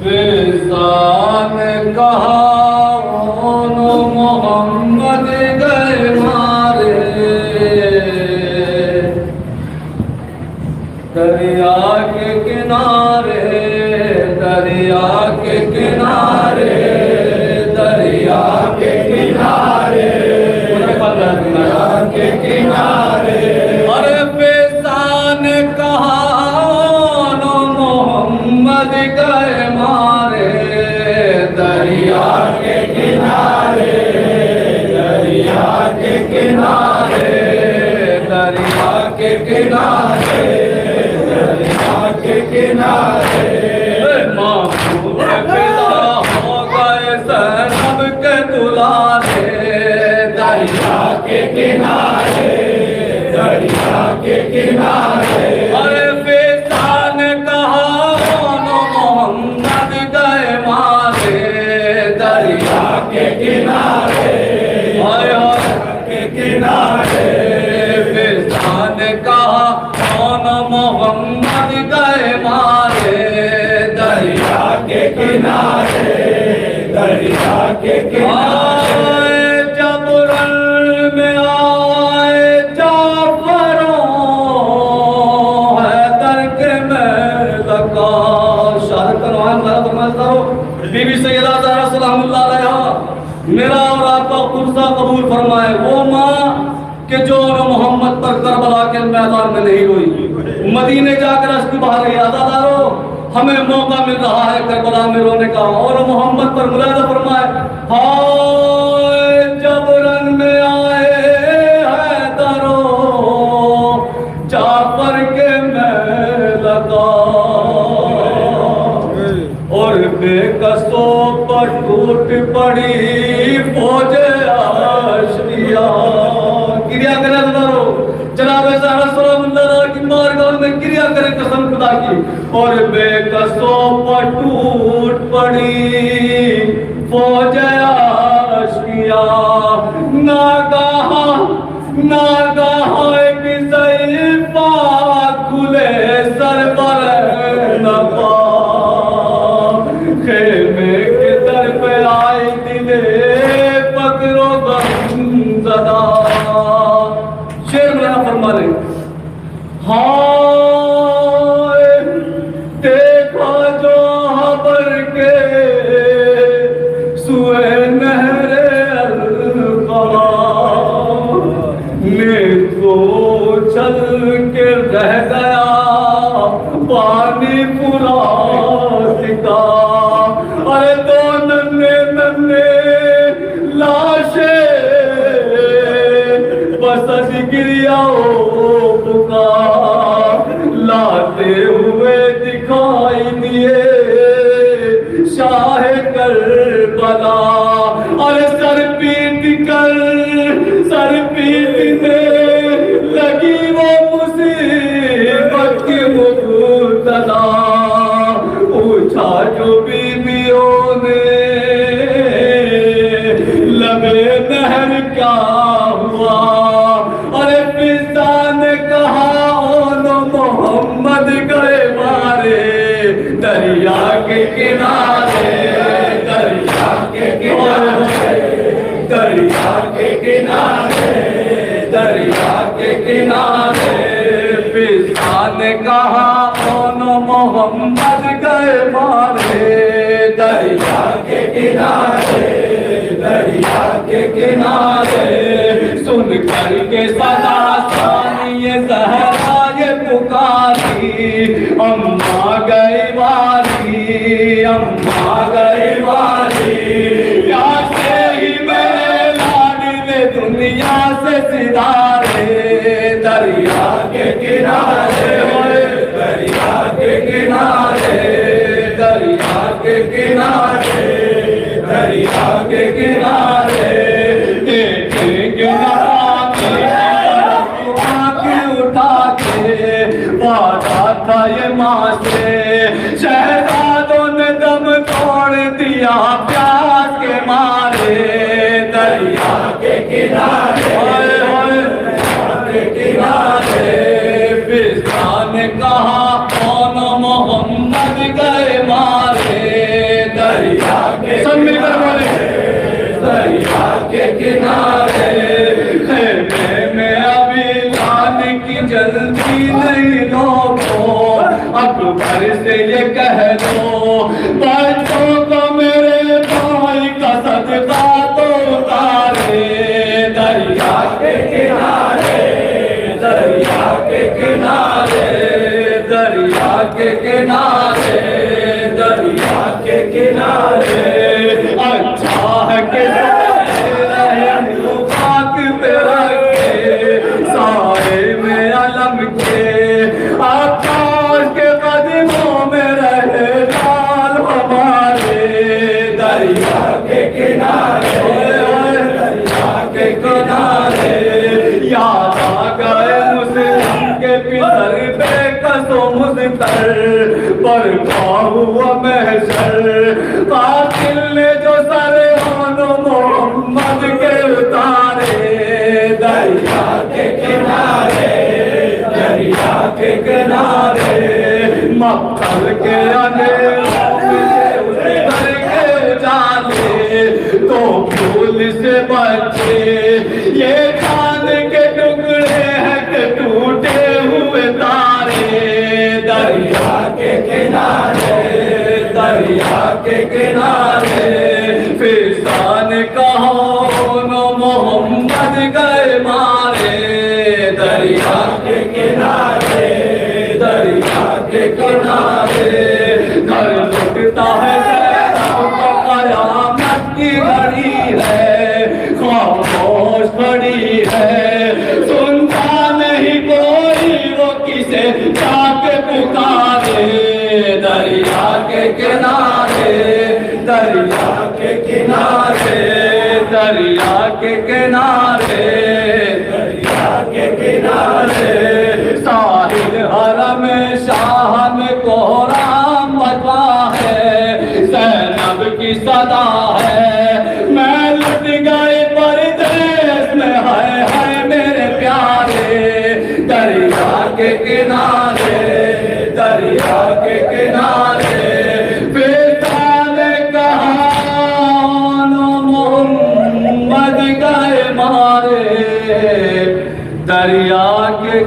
فیضان کہا محمد گئے مارے دریا کے کنارے دریا کے کنارے دریا کے کنارے دریا کے کنارے ارے فیضان کہا محمد گئے مارے دریا کے کنارے دریا کے کنارے دریا کے کنارے دریا کے کنارے محبوب پیدا ہو گئے زینب کے دلارے دریا کے کنارے دریا کے کنارے ارے فیضان کہا محمد گئے مارے دریا کے کنارے کے کنارے فیضان کہا محمد گئے مارے دریا کے کنارے دریا کے کنارے جب رن میں آئے جعفروں حیدر کے میدان کا شاہد کنوان بی بی سیدہ زہرا سلام اللہ علیہا میرا اور آپ کا قرصہ قبول فرمائے وہ ماں کہ جو محمد پر کربلا کے میدان میں نہیں روئی مدینے جا کر اشک بہا رہی عزادارو ہمیں موقع مل رہا ہے کربلا میں رونے کا اور محمد پر ملاحظہ فرمائے ہائے جب رن میں آئے حیدرو جعفر کے میدان اور بے قصوں پر ٹوٹ پڑی فوج عاشقیہ گریا کرے دارو جناب زہرا سلام اللہ کی بارگاہ میں گریا کرے قسم خدا کی اور بے قصوں پر ٹوٹ پڑی فوج عاشقیہ ناگاہ ایک ضعیفہ کھلے سر پر نپا خیمے کے در پہ آئی دلے فقر و غم زدہ شیر مولانا فرما رہے ہائے دیکھا جو حبر کے سوئے نہر القما میں تو چل کے رہ گیا پانی پورا سکا ارے دو ننے لاشیں بس گریا پکار لاتے ہوئے دکھائی دیے شاہ کربلا ارے سر پیٹنے لگی وہ مصیبت کی مبتلا پوچھا جو بیویوں نے لبے نہر کیا ہوا ارے فیضان نے کہا محمد گئے مارے دریا کے کنارے دریا کے کنارے دریا کے کنارے دریا کے کنارے فیضان نے کہا محمد گئے مارے دریا کے کنارے دریا کے کنارے سن کر کے صدا ثانی زہرا یہ پکاری اماں گئی واری اماں گئی واری پیاسے ہی میرے لاڈلے دنیا سے سدھارے دریا کے کنارے دریا کے کنارے دریا کے کنارے دریا کے کنارے دیکھیں گے اٹھا کے وعدہ تھا یہ ماں سے شہزادوں نے دم توڑ دیا پیاس کے مارے دریا کے کنارے فضا نے کہا کون محمد گئے مارے دو بچوں کو میرے بھائی کا صدقہ تو اتارے دریا کے کنارے دریا کے کنارے دریا کے کنارے دریا کے کنارے اچھا ہے کہ خاک پہ رکھے سائے میں علم کے آقا کے قدموں میں رہے لال ہمارے دریا کے کنارے دریا کے کنارے یاد آ گئے مسلم کے پسر بے کس و مستر برپا ہوا محشر قاتل نے جو سر محمد کے اتارے دریا کے کنارے دریا کے کنارے مقتل کے اندھیروں میں اتر کے اجالے تو پھول سے بچے یہ چاند کے ٹکڑے ہیں کہ ٹوٹے ہوئے تارے دریا کے کنارے دریا کے کنارے فیضان کہو نو محمد گئے مارے دریا کے کنارے دریا کے کنارے گھر لٹتا ہے قیامت کی گھڑی ہے خاموش پڑی ہے سنتا نہیں کوئی وہ کسے جا کے پکارے دریا کے کنارے دریا کے کنارے دریا کے کنارے دریا کے کنارے ساحل حرم شاہ میں کوہرام بجا ہے زینب کی صدا ہے میں لٹ گئے پردیس میں ہے میرے پیارے دریا کے کنارے دریا کے کنارے محمد گئے مارے دریا کے